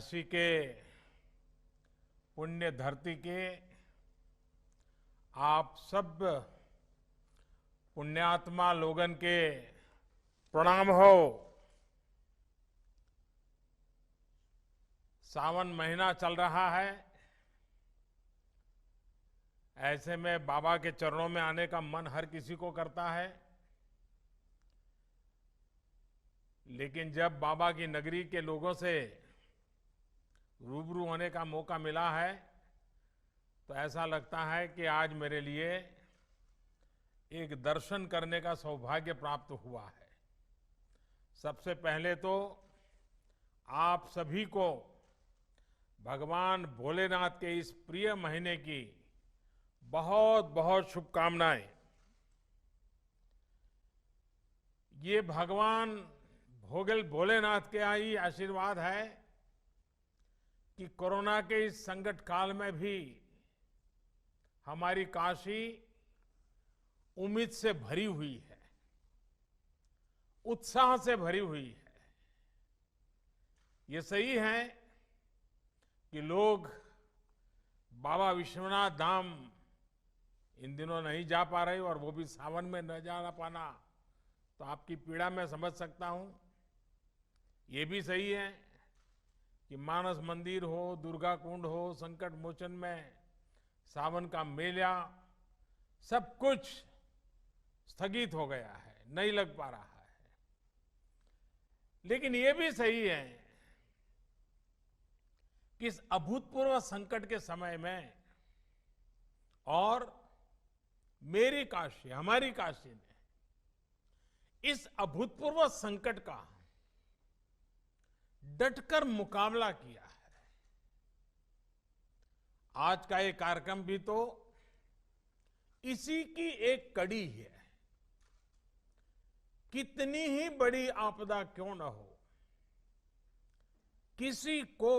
काशी के पुण्य धरती के आप सब पुण्यात्मा लोगन के प्रणाम हो। सावन महीना चल रहा है, ऐसे में बाबा के चरणों में आने का मन हर किसी को करता है। लेकिन जब बाबा की नगरी के लोगों से रूबरू होने का मौका मिला है तो ऐसा लगता है कि आज मेरे लिए एक दर्शन करने का सौभाग्य प्राप्त हुआ है। सबसे पहले तो आप सभी को भगवान भोलेनाथ के इस प्रिय महीने की बहुत बहुत शुभकामनाएं। ये भगवान भोलेनाथ के ही आशीर्वाद है कि कोरोना के इस संकट काल में भी हमारी काशी उम्मीद से भरी हुई है, उत्साह से भरी हुई है। ये सही है कि लोग बाबा विश्वनाथ धाम इन दिनों नहीं जा पा रहे और वो भी सावन में न जा पाना, तो आपकी पीड़ा मैं समझ सकता हूं। ये भी सही है कि मानस मंदिर हो, दुर्गा कुंड हो, संकट मोचन में सावन का मेला, सब कुछ स्थगित हो गया है, नहीं लग पा रहा है। लेकिन ये भी सही है कि इस अभूतपूर्व संकट के समय में और मेरी काशी, हमारी काशी ने इस अभूतपूर्व संकट का डटकर मुकाबला किया है। आज का ये कार्यक्रम भी तो इसी की एक कड़ी है। कितनी ही बड़ी आपदा क्यों न हो, किसी को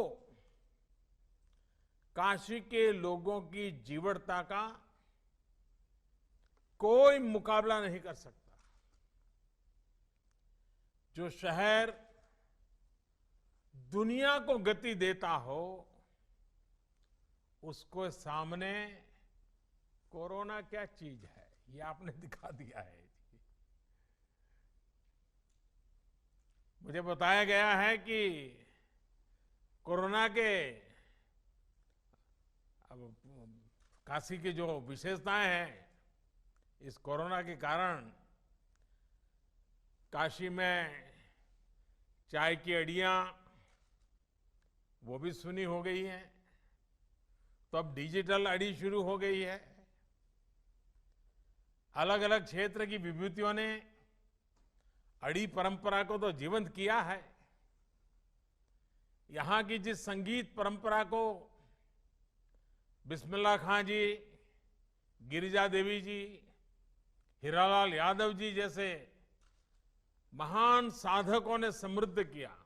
काशी के लोगों की जीवटता का कोई मुकाबला नहीं कर सकता। जो शहर दुनिया को गति देता हो, उसको सामने कोरोना क्या चीज है, ये आपने दिखा दिया है। मुझे बताया गया है कि कोरोना के अब काशी की जो विशेषताएं हैं, इस कोरोना के कारण काशी में चाय की अड़ियां वो भी सुनी हो गई हैं, तो अब डिजिटल अड़ी शुरू हो गई है। अलग अलग क्षेत्र की विभूतियों ने अड़ी परंपरा को तो जीवंत किया है। यहां की जिस संगीत परंपरा को बिस्मिल्लाह खां जी, गिरिजा देवी जी, हीरालाल यादव जी जैसे महान साधकों ने समृद्ध किया,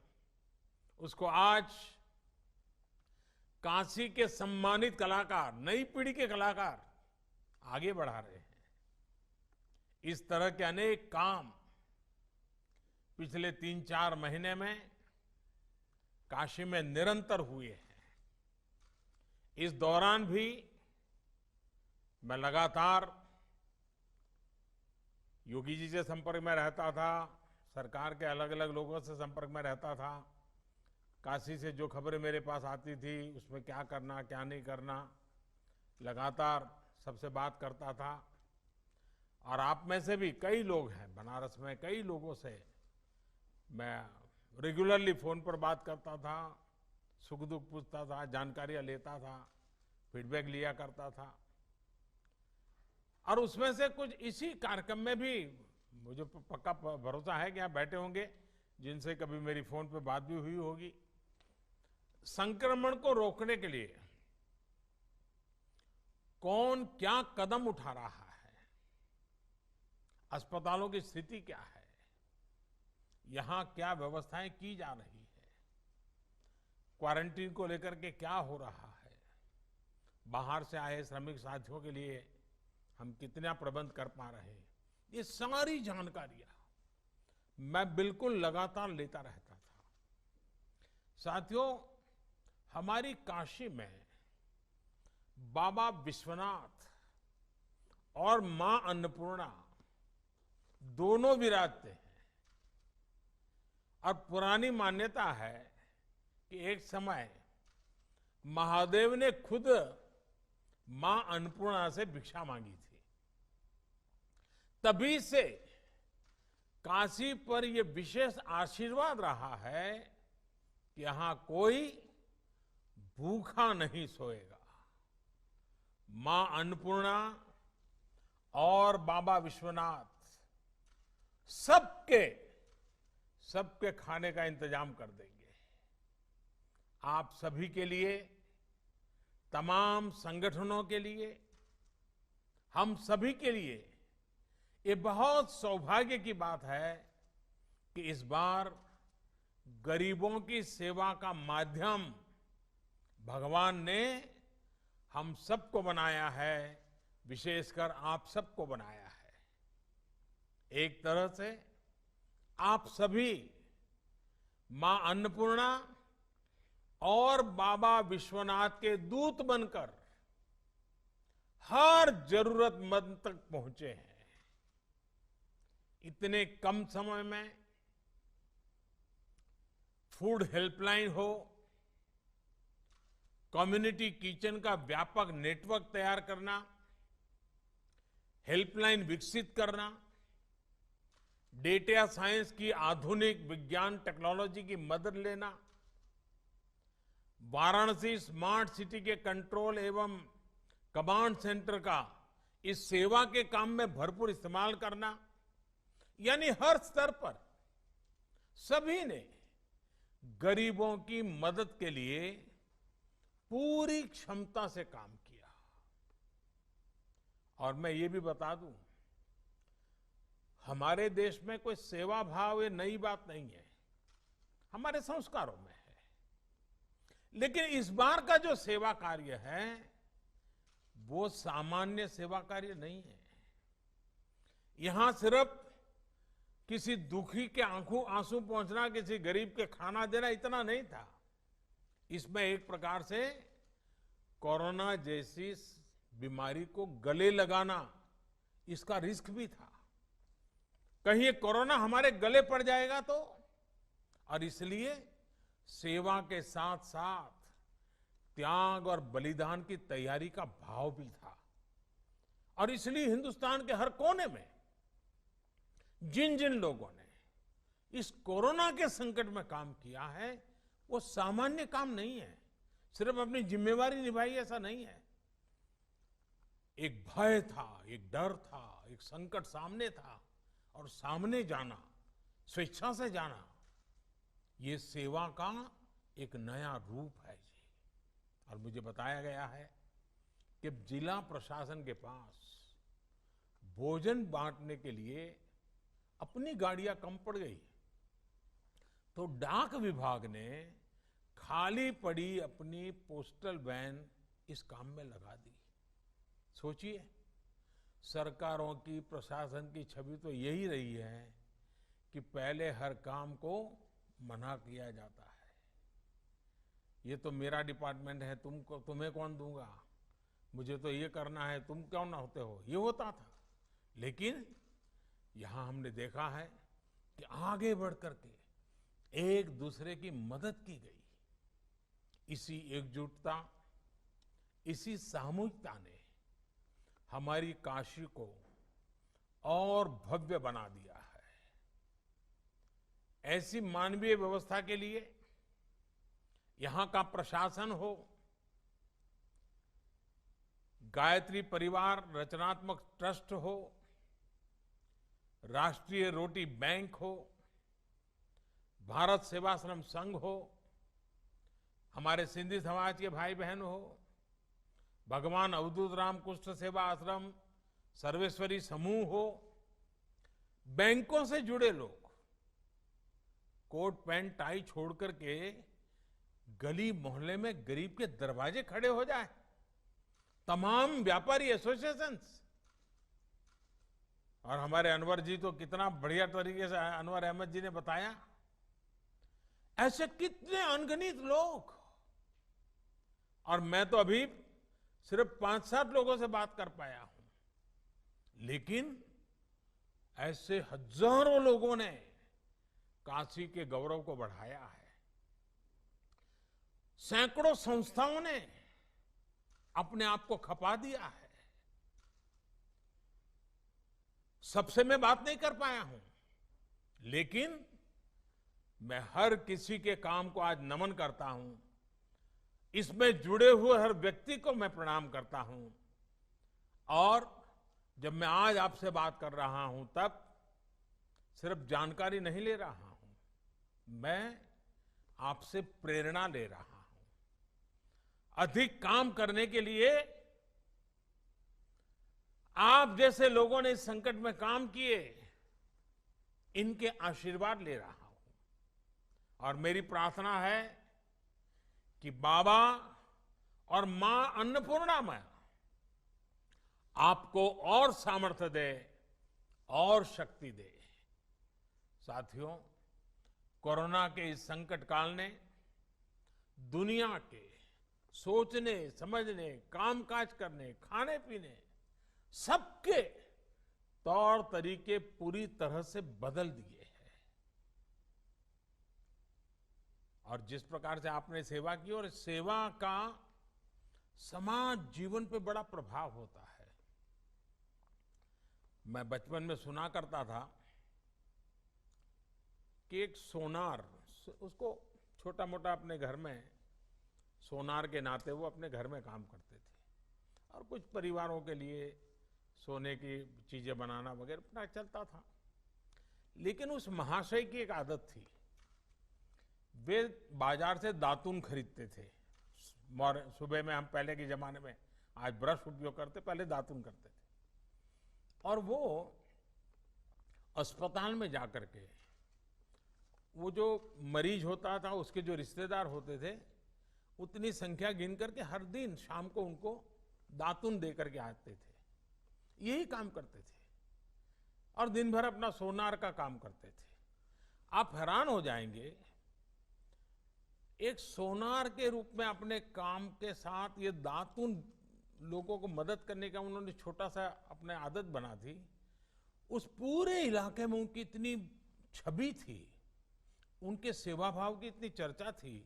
उसको आज काशी के सम्मानित कलाकार, नई पीढ़ी के कलाकार आगे बढ़ा रहे हैं। इस तरह के अनेक काम पिछले 3-4 महीने में काशी में निरंतर हुए हैं। इस दौरान भी मैं लगातार योगी जी से संपर्क में रहता था, सरकार के अलग अलग लोगों से संपर्क में रहता था। काशी से जो खबरें मेरे पास आती थी, उसमें क्या करना क्या नहीं करना, लगातार सबसे बात करता था। और आप में से भी कई लोग हैं, बनारस में कई लोगों से मैं रेगुलरली फोन पर बात करता था, सुख दुख पूछता था, जानकारियां लेता था, फीडबैक लिया करता था। और उसमें से कुछ इसी कार्यक्रम में भी मुझे पक्का भरोसा है कि आप बैठे होंगे जिनसे कभी मेरी फोन पे बात भी हुई होगी। संक्रमण को रोकने के लिए कौन क्या कदम उठा रहा है, अस्पतालों की स्थिति क्या है, यहां क्या व्यवस्थाएं की जा रही है, क्वारंटीन को लेकर के क्या हो रहा है, बाहर से आए श्रमिक साथियों के लिए हम कितना प्रबंध कर पा रहे हैं, ये सारी जानकारियां मैं बिल्कुल लगातार लेता रहता था। साथियों, हमारी काशी में बाबा विश्वनाथ और मां अन्नपूर्णा दोनों विराजते हैं। और पुरानी मान्यता है कि एक समय महादेव ने खुद मां अन्नपूर्णा से भिक्षा मांगी थी। तभी से काशी पर यह विशेष आशीर्वाद रहा है कि यहां कोई भूखा नहीं सोएगा। मां अन्नपूर्णा और बाबा विश्वनाथ सबके खाने का इंतजाम कर देंगे। आप सभी के लिए, तमाम संगठनों के लिए, हम सभी के लिए ये बहुत सौभाग्य की बात है कि इस बार गरीबों की सेवा का माध्यम भगवान ने हम सबको बनाया है, विशेषकर आप सबको बनाया है। एक तरह से आप सभी मां अन्नपूर्णा और बाबा विश्वनाथ के दूत बनकर हर जरूरतमंद तक पहुंचे हैं। इतने कम समय में फूड हेल्पलाइन हो, कम्युनिटी किचन का व्यापक नेटवर्क तैयार करना, हेल्पलाइन विकसित करना, डेटा साइंस की आधुनिक विज्ञान टेक्नोलॉजी की मदद लेना, वाराणसी स्मार्ट सिटी के कंट्रोल एवं कमांड सेंटर का इस सेवा के काम में भरपूर इस्तेमाल करना, यानी हर स्तर पर सभी ने गरीबों की मदद के लिए पूरी क्षमता से काम किया। और मैं ये भी बता दूं, हमारे देश में कोई सेवा भाव ये नई बात नहीं है, हमारे संस्कारों में है। लेकिन इस बार का जो सेवा कार्य है वो सामान्य सेवा कार्य नहीं है। यहां सिर्फ किसी दुखी के आंखों आंसू पहुंचना, किसी गरीब के खाना देना, इतना नहीं था। इसमें एक प्रकार से कोरोना जैसी बीमारी को गले लगाना, इसका रिस्क भी था। कहीं ये कोरोना हमारे गले पड़ जाएगा तो, और इसलिए सेवा के साथ साथ त्याग और बलिदान की तैयारी का भाव भी था। और इसलिए हिंदुस्तान के हर कोने में जिन जिन लोगों ने इस कोरोना के संकट में काम किया है वो सामान्य काम नहीं है। सिर्फ अपनी जिम्मेवारी निभाई ऐसा नहीं है। एक भय था, एक डर था, एक संकट सामने था, और सामने जाना, स्वेच्छा से जाना, ये सेवा का एक नया रूप है जी। और मुझे बताया गया है कि जिला प्रशासन के पास भोजन बांटने के लिए अपनी गाड़ियां कम पड़ गई, तो डाक विभाग ने खाली पड़ी अपनी पोस्टल वैन इस काम में लगा दी। सोचिए, सरकारों की, प्रशासन की छवि तो यही रही है कि पहले हर काम को मना किया जाता है। ये तो मेरा डिपार्टमेंट है, तुम्हें कौन दूंगा, मुझे तो ये करना है, तुम क्यों ना होते हो, ये होता था। लेकिन यहां हमने देखा है कि आगे बढ़ करके एक दूसरे की मदद की गई। इसी एकजुटता, इसी सामूहिकता ने हमारी काशी को और भव्य बना दिया है। ऐसी मानवीय व्यवस्था के लिए यहां का प्रशासन हो, गायत्री परिवार रचनात्मक ट्रस्ट हो, राष्ट्रीय रोटी बैंक हो, भारत सेवाश्रम संघ हो, हमारे सिंधी समाज के भाई बहन हो, भगवान अवधूत राम कुष्ठ सेवा आश्रम, सर्वेश्वरी समूह हो, बैंकों से जुड़े लोग कोट पैंट टाई छोड़ करके गली मोहल्ले में गरीब के दरवाजे खड़े हो जाए, तमाम व्यापारी एसोसिएशंस। और हमारे अनवर जी तो कितना बढ़िया तरीके से, अनवर अहमद जी ने बताया, ऐसे कितने अनगिनत लोग और मैं तो अभी सिर्फ 5-7 लोगों से बात कर पाया हूं, लेकिन ऐसे हजारों लोगों ने काशी के गौरव को बढ़ाया है। सैकड़ों संस्थाओं ने अपने आप को खपा दिया है। सबसे मैं बात नहीं कर पाया हूं, लेकिन मैं हर किसी के काम को आज नमन करता हूं। इसमें जुड़े हुए हर व्यक्ति को मैं प्रणाम करता हूं। और जब मैं आज आपसे बात कर रहा हूं, तब सिर्फ जानकारी नहीं ले रहा हूं, मैं आपसे प्रेरणा ले रहा हूं। अधिक काम करने के लिए आप जैसे लोगों ने इस संकट में काम किए, इनके आशीर्वाद ले रहा हूं। और मेरी प्रार्थना है कि बाबा और मां अन्नपूर्णा आपको और सामर्थ्य दे और शक्ति दे। साथियों, कोरोना के इस संकट काल ने दुनिया के सोचने, समझने, कामकाज करने, खाने पीने, सबके तौर तरीके पूरी तरह से बदल दिए हैं। और जिस प्रकार से आपने सेवा की, और सेवा का समाज जीवन पे बड़ा प्रभाव होता है। मैं बचपन में सुना करता था कि एक सोनार, उसको छोटा मोटा अपने घर में सोनार के नाते वो अपने घर में काम करते थे, और कुछ परिवारों के लिए सोने की चीजें बनाना वगैरह अपना चलता था। लेकिन उस महाशय की एक आदत थी, वे बाजार से दातुन खरीदते थे। सुबह में, हम पहले के जमाने में आज ब्रश उपयोग करते, पहले दातुन करते थे। और वो अस्पताल में जाकर के वो जो मरीज होता था, उसके जो रिश्तेदार होते थे, उतनी संख्या गिन करके हर दिन शाम को उनको दातुन दे करके आते थे। यही काम करते थे और दिन भर अपना सोनार का काम करते थे। आप हैरान हो जाएंगे, एक सोनार के रूप में अपने काम के साथ ये दातुन लोगों को मदद करने का उन्होंने छोटा सा अपने आदत बना थी। उस पूरे इलाके में उनकी इतनी छवि थी, उनके सेवा भाव की इतनी चर्चा थी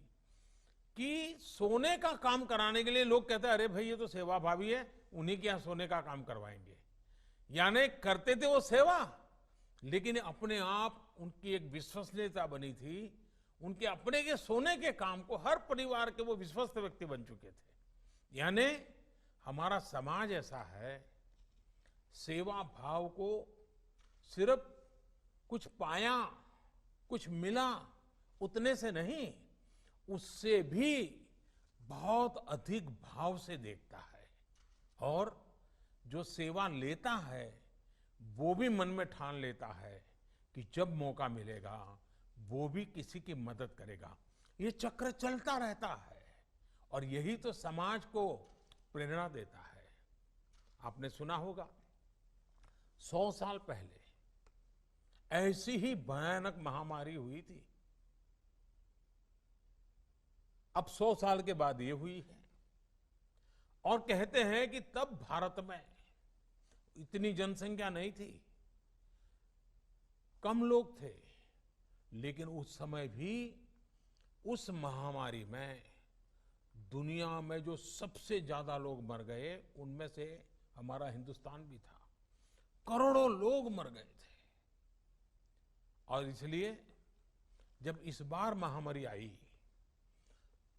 कि सोने का काम कराने के लिए लोग कहते, अरे भाई ये तो सेवा भावी है, उन्हीं के यहां सोने का काम करवाएंगे। यानी करते थे वो सेवा, लेकिन अपने आप उनकी एक विश्वसनीयता बनी थी। उनके अपने के सोने के काम को हर परिवार के वो विश्वस्त व्यक्ति बन चुके थे। यानी हमारा समाज ऐसा है, सेवा भाव को सिर्फ कुछ पाया, कुछ मिला, उतने से नहीं, उससे भी बहुत अधिक भाव से देखता है। और जो सेवा लेता है वो भी मन में ठान लेता है कि जब मौका मिलेगा वो भी किसी की मदद करेगा। ये चक्र चलता रहता है और यही तो समाज को प्रेरणा देता है। आपने सुना होगा 100 साल पहले ऐसी ही भयानक महामारी हुई थी। अब 100 साल के बाद ये हुई है। और कहते हैं कि तब भारत में इतनी जनसंख्या नहीं थी, कम लोग थे, लेकिन उस समय भी उस महामारी में दुनिया में जो सबसे ज्यादा लोग मर गए, उनमें से हमारा हिंदुस्तान भी था। करोड़ों लोग मर गए थे। और इसलिए जब इस बार महामारी आई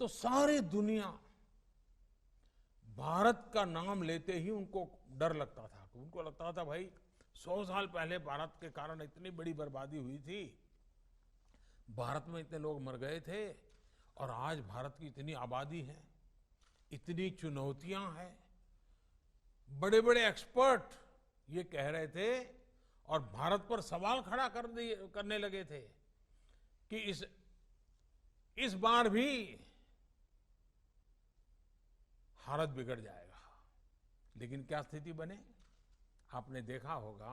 तो सारी दुनिया भारत का नाम लेते ही उनको डर लगता था। उनको लगता था भाई 100 साल पहले भारत के कारण इतनी बड़ी बर्बादी हुई थी, भारत में इतने लोग मर गए थे, और आज भारत की इतनी आबादी है, इतनी चुनौतियां हैं। बड़े बड़े एक्सपर्ट ये कह रहे थे और भारत पर सवाल खड़ा करने लगे थे कि इस बार भी हालत बिगड़ जाएगा। लेकिन क्या स्थिति बने, आपने देखा होगा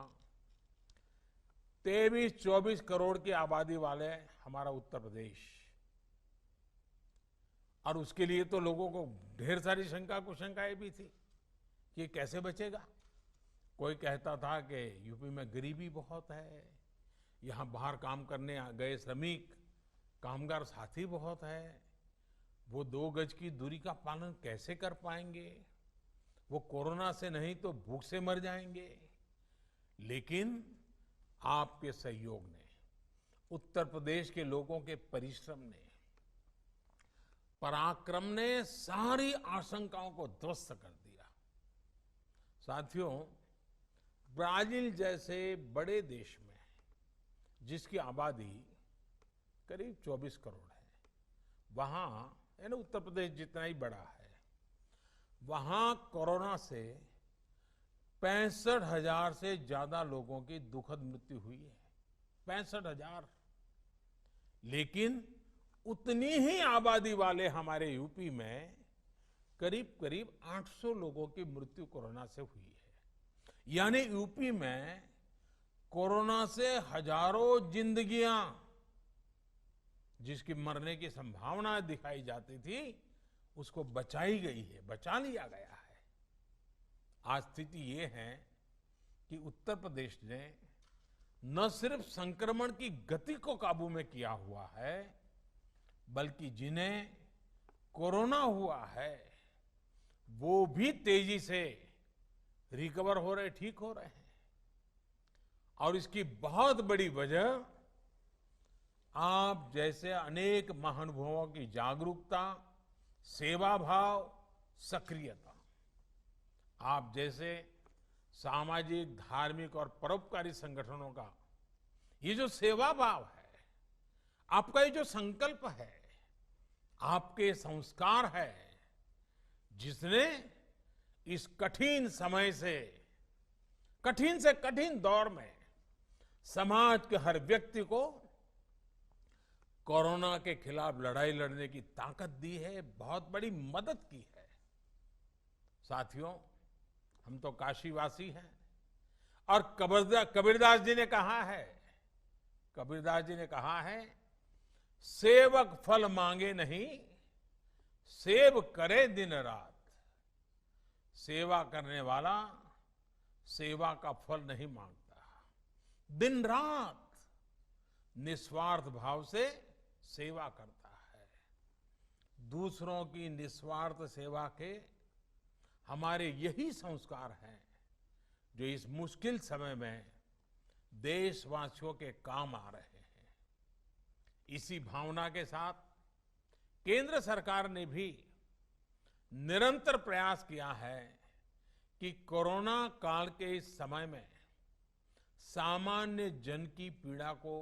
23-24 करोड़ की आबादी वाले हमारा उत्तर प्रदेश, और उसके लिए तो लोगों को ढेर सारी शंका कुशंकाएं भी थी कि ये कैसे बचेगा। कोई कहता था कि यूपी में गरीबी बहुत है, यहाँ बाहर काम करने गए श्रमिक कामगार साथी बहुत है, वो 2 गज की दूरी का पालन कैसे कर पाएंगे, वो कोरोना से नहीं तो भूख से मर जाएंगे। लेकिन आपके सहयोग ने, उत्तर प्रदेश के लोगों के परिश्रम ने, पराक्रम ने सारी आशंकाओं को ध्वस्त कर दिया। साथियों, ब्राजील जैसे बड़े देश में, जिसकी आबादी करीब 24 करोड़ है, वहां यानी उत्तर प्रदेश जितना ही बड़ा है, वहां कोरोना से 65,000 से ज्यादा लोगों की दुखद मृत्यु हुई है। 65,000। लेकिन उतनी ही आबादी वाले हमारे यूपी में करीब करीब 800 लोगों की मृत्यु कोरोना से हुई है। यानी यूपी में कोरोना से हजारों जिंदगियां, जिसकी मरने की संभावना दिखाई जाती थी, उसको बचाई गई है, बचा लिया गया है। आज स्थिति ये है कि उत्तर प्रदेश ने न सिर्फ संक्रमण की गति को काबू में किया हुआ है, बल्कि जिन्हें कोरोना हुआ है वो भी तेजी से रिकवर हो रहे, ठीक हो रहे हैं। और इसकी बहुत बड़ी वजह आप जैसे अनेक महानुभावों की जागरूकता, सेवा भाव, सक्रियता, आप जैसे सामाजिक, धार्मिक और परोपकारी संगठनों का ये जो सेवा भाव है, आपका ये जो संकल्प है, आपके संस्कार है, जिसने इस कठिन समय से कठिन दौर में समाज के हर व्यक्ति को कोरोना के खिलाफ लड़ाई लड़ने की ताकत दी है, बहुत बड़ी मदद की है। साथियों, हम तो काशीवासी हैं और कबीरदास जी ने कहा है, कबीरदास जी ने कहा है, सेवक फल मांगे नहीं, सेव करे दिन रात। सेवा करने वाला सेवा का फल नहीं मांगता, दिन रात निस्वार्थ भाव से सेवा करता है। दूसरों की निस्वार्थ सेवा के हमारे यही संस्कार हैं जो इस मुश्किल समय में देशवासियों के काम आ रहे हैं। इसी भावना के साथ केंद्र सरकार ने भी निरंतर प्रयास किया है कि कोरोना काल के इस समय में सामान्य जन की पीड़ा को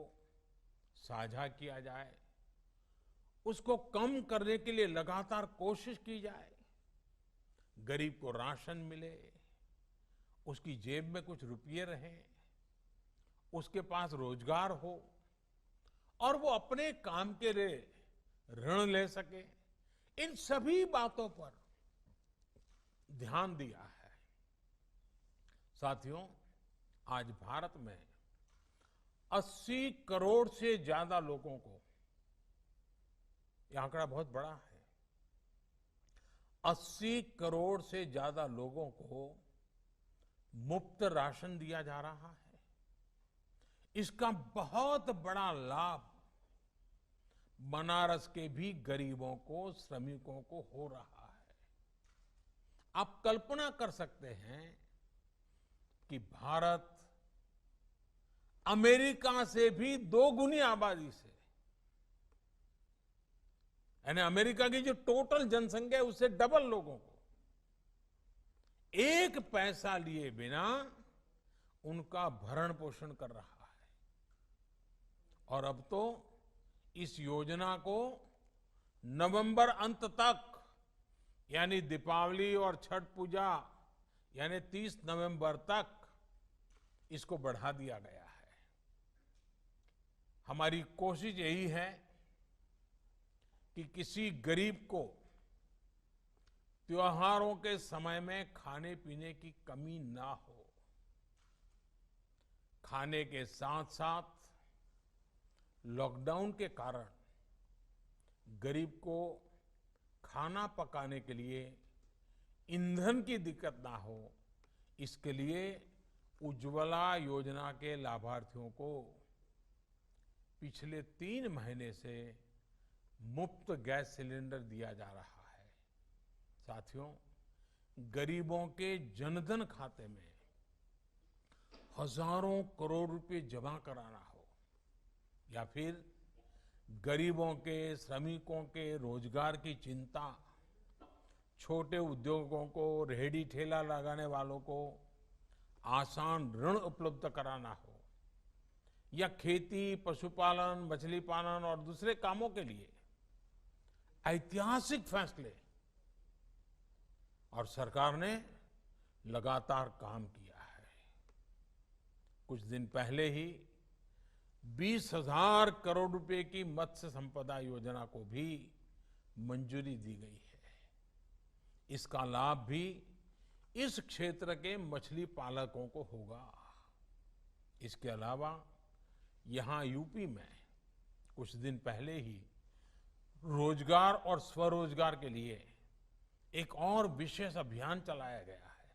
साझा किया जाए, उसको कम करने के लिए लगातार कोशिश की जाए। गरीब को राशन मिले, उसकी जेब में कुछ रुपये रहें, उसके पास रोजगार हो और वो अपने काम के लिए ऋण ले सके। इन सभी बातों पर ध्यान दिया है। साथियों, आज भारत में 80 करोड़ से ज्यादा लोगों को, यह आंकड़ा बहुत बड़ा है, 80 करोड़ से ज्यादा लोगों को मुफ्त राशन दिया जा रहा है। इसका बहुत बड़ा लाभ बनारस के भी गरीबों को, श्रमिकों को हो रहा है। आप कल्पना कर सकते हैं कि भारत अमेरिका से भी 2 गुनी आबादी से, यानी अमेरिका की जो टोटल जनसंख्या है उससे डबल लोगों को एक पैसा लिए बिना उनका भरण पोषण कर रहा है। और अब तो इस योजना को नवंबर अंत तक, यानी दीपावली और छठ पूजा यानी 30 नवंबर तक इसको बढ़ा दिया गया है। हमारी कोशिश यही है कि किसी गरीब को त्योहारों के समय में खाने पीने की कमी ना हो। खाने के साथ साथ लॉकडाउन के कारण गरीब को खाना पकाने के लिए ईंधन की दिक्कत ना हो, इसके लिए उज्ज्वला योजना के लाभार्थियों को पिछले 3 महीने से मुफ्त गैस सिलेंडर दिया जा रहा है। साथियों, गरीबों के जनधन खाते में हजारों करोड़ रुपए जमा कराना हो या फिर गरीबों के, श्रमिकों के रोजगार की चिंता, छोटे उद्योगों को, रेहड़ी ठेला लगाने वालों को आसान ऋण उपलब्ध कराना हो या खेती, पशुपालन, मछली पालन और दूसरे कामों के लिए ऐतिहासिक फैसले, और सरकार ने लगातार काम किया है। कुछ दिन पहले ही 20,000 करोड़ रुपए की मत्स्य संपदा योजना को भी मंजूरी दी गई है। इसका लाभ भी इस क्षेत्र के मछली पालकों को होगा। इसके अलावा यहां यूपी में कुछ दिन पहले ही रोजगार और स्वरोजगार के लिए एक और विशेष अभियान चलाया गया है।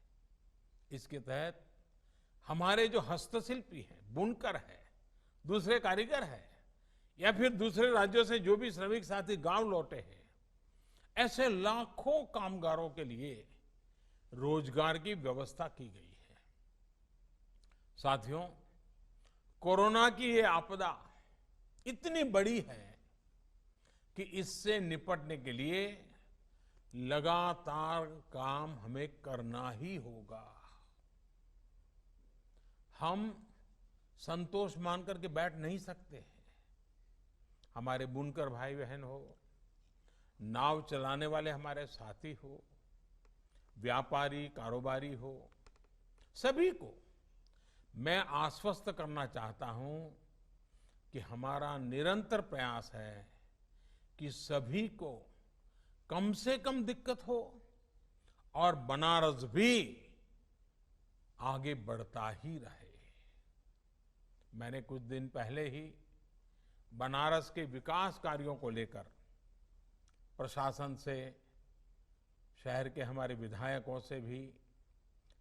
इसके तहत हमारे जो हस्तशिल्पी हैं, बुनकर हैं, दूसरे कारीगर हैं या फिर दूसरे राज्यों से जो भी श्रमिक साथी गांव लौटे हैं, ऐसे लाखों कामगारों के लिए रोजगार की व्यवस्था की गई है। साथियों, कोरोना की ये आपदा इतनी बड़ी है कि इससे निपटने के लिए लगातार काम हमें करना ही होगा। हम संतोष मानकर के बैठ नहीं सकते हैं। हमारे बुनकर भाई बहन हो, नाव चलाने वाले हमारे साथी हो, व्यापारी, कारोबारी हो, सभी को मैं आश्वस्त करना चाहता हूं कि हमारा निरंतर प्रयास है कि सभी को कम से कम दिक्कत हो और बनारस भी आगे बढ़ता ही रहे। मैंने कुछ दिन पहले ही बनारस के विकास कार्यों को लेकर प्रशासन से, शहर के हमारे विधायकों से भी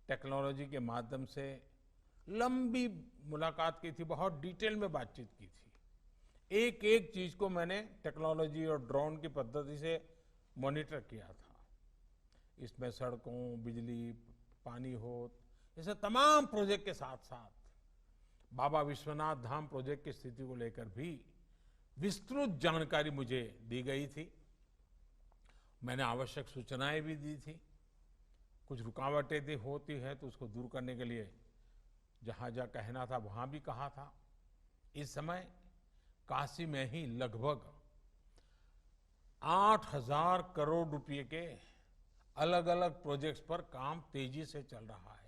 टेक्नोलॉजी के माध्यम से लंबी मुलाकात की थी, बहुत डिटेल में बातचीत की थी। एक एक चीज को मैंने टेक्नोलॉजी और ड्रोन की पद्धति से मॉनिटर किया था। इसमें सड़कों, बिजली, पानी हो, ऐसे तमाम प्रोजेक्ट के साथ साथ बाबा विश्वनाथ धाम प्रोजेक्ट की स्थिति को लेकर भी विस्तृत जानकारी मुझे दी गई थी। मैंने आवश्यक सूचनाएं भी दी थी। कुछ रुकावटें होती है तो उसको दूर करने के लिए जहां जहां कहना था वहां भी कहा था। इस समय काशी में ही लगभग 8,000 करोड़ रुपए के अलग अलग प्रोजेक्ट्स पर काम तेजी से चल रहा है।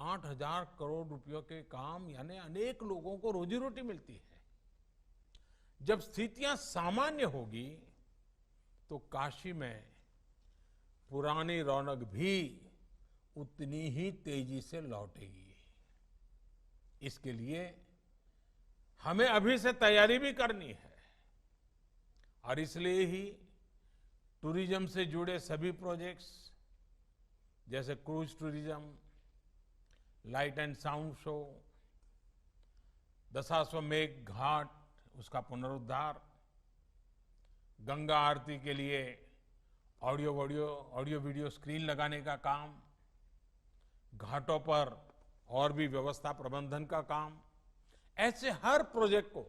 8,000 करोड़ रुपयों के काम यानी अनेक लोगों को रोजी रोटी मिलती है। जब स्थितियां सामान्य होगी तो काशी में पुरानी रौनक भी उतनी ही तेजी से लौटेगी। इसके लिए हमें अभी से तैयारी भी करनी है और इसलिए ही टूरिज्म से जुड़े सभी प्रोजेक्ट्स जैसे cruise tourism, light and sound show, Dashashwamedh Ghat उसका पुनरुद्धार, गंगा आरती के लिए ऑडियो वीडियो स्क्रीन लगाने का काम, घाटों पर और भी व्यवस्था प्रबंधन का काम, ऐसे हर प्रोजेक्ट को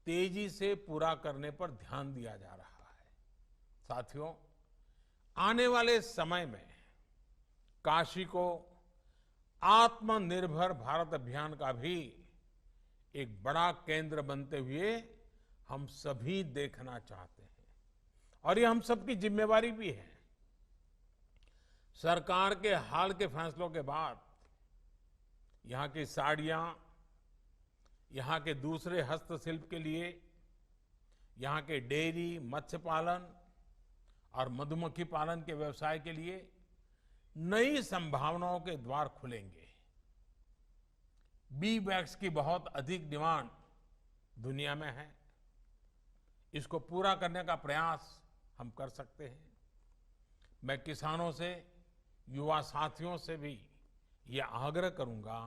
तेजी से पूरा करने पर ध्यान दिया जा रहा है। साथियों, आने वाले समय में काशी को आत्मनिर्भर भारत अभियान का भी एक बड़ा केंद्र बनते हुए हम सभी देखना चाहते हैं और ये हम सबकी जिम्मेवारी भी है। सरकार के हाल के फैसलों के बाद यहाँ की साड़ियां, यहाँ के दूसरे हस्तशिल्प के लिए, यहाँ के डेयरी, मत्स्य पालन और मधुमक्खी पालन के व्यवसाय के लिए नई संभावनाओं के द्वार खुलेंगे। बी वैक्स की बहुत अधिक डिमांड दुनिया में है। इसको पूरा करने का प्रयास हम कर सकते हैं। मैं किसानों से, युवा साथियों से भी ये आग्रह करूंगा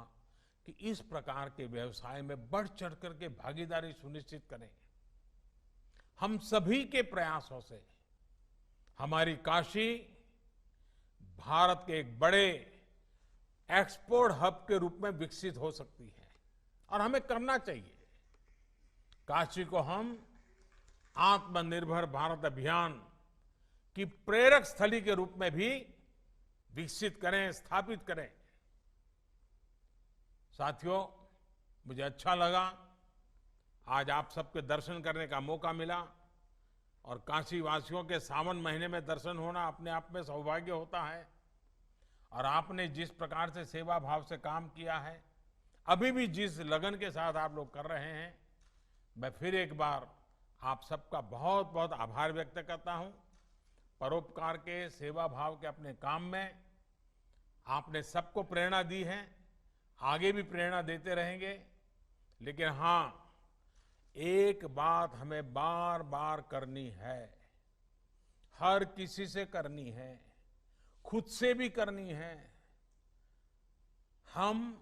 कि इस प्रकार के व्यवसाय में बढ़ चढ़कर के भागीदारी सुनिश्चित करें। हम सभी के प्रयासों से हमारी काशी भारत के एक बड़े एक्सपोर्ट हब के रूप में विकसित हो सकती है और हमें करना चाहिए। काशी को हम आत्मनिर्भर भारत अभियान की प्रेरक स्थली के रूप में भी विकसित करें, स्थापित करें। साथियों, मुझे अच्छा लगा आज आप सबके दर्शन करने का मौका मिला और काशी वासियों के सावन महीने में दर्शन होना अपने आप में सौभाग्य होता है। और आपने जिस प्रकार से सेवा भाव से काम किया है, अभी भी जिस लगन के साथ आप लोग कर रहे हैं, मैं फिर एक बार आप सबका बहुत बहुत आभार व्यक्त करता हूं। परोपकार के, सेवा भाव के अपने काम में आपने सबको प्रेरणा दी है, आगे भी प्रेरणा देते रहेंगे। लेकिन हाँ, एक बात हमें बार बार करनी है, हर किसी से करनी है, खुद से भी करनी है। हम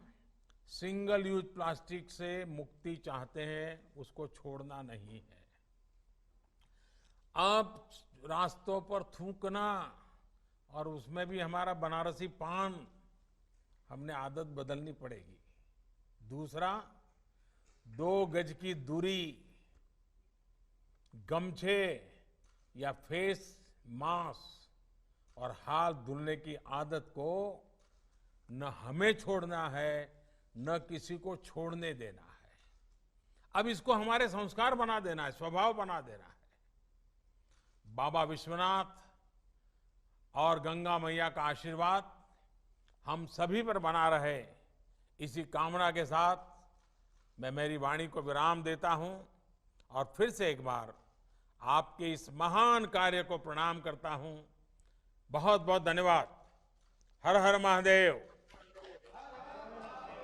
सिंगल यूज प्लास्टिक से मुक्ति चाहते हैं, उसको छोड़ना नहीं है। अब रास्तों पर थूकना और उसमें भी हमारा बनारसी पान, हमने आदत बदलनी पड़ेगी। दूसरा, 2 गज की दूरी, गमछे या फेस मास्क और हाथ धुलने की आदत को न हमें छोड़ना है, न किसी को छोड़ने देना है। अब इसको हमारे संस्कार बना देना है, स्वभाव बना देना है। बाबा विश्वनाथ और गंगा मैया का आशीर्वाद हम सभी पर बना रहे, इसी कामना के साथ मैं मेरी वाणी को विराम देता हूं और फिर से एक बार आपके इस महान कार्य को प्रणाम करता हूं। बहुत बहुत धन्यवाद। हर हर महादेव।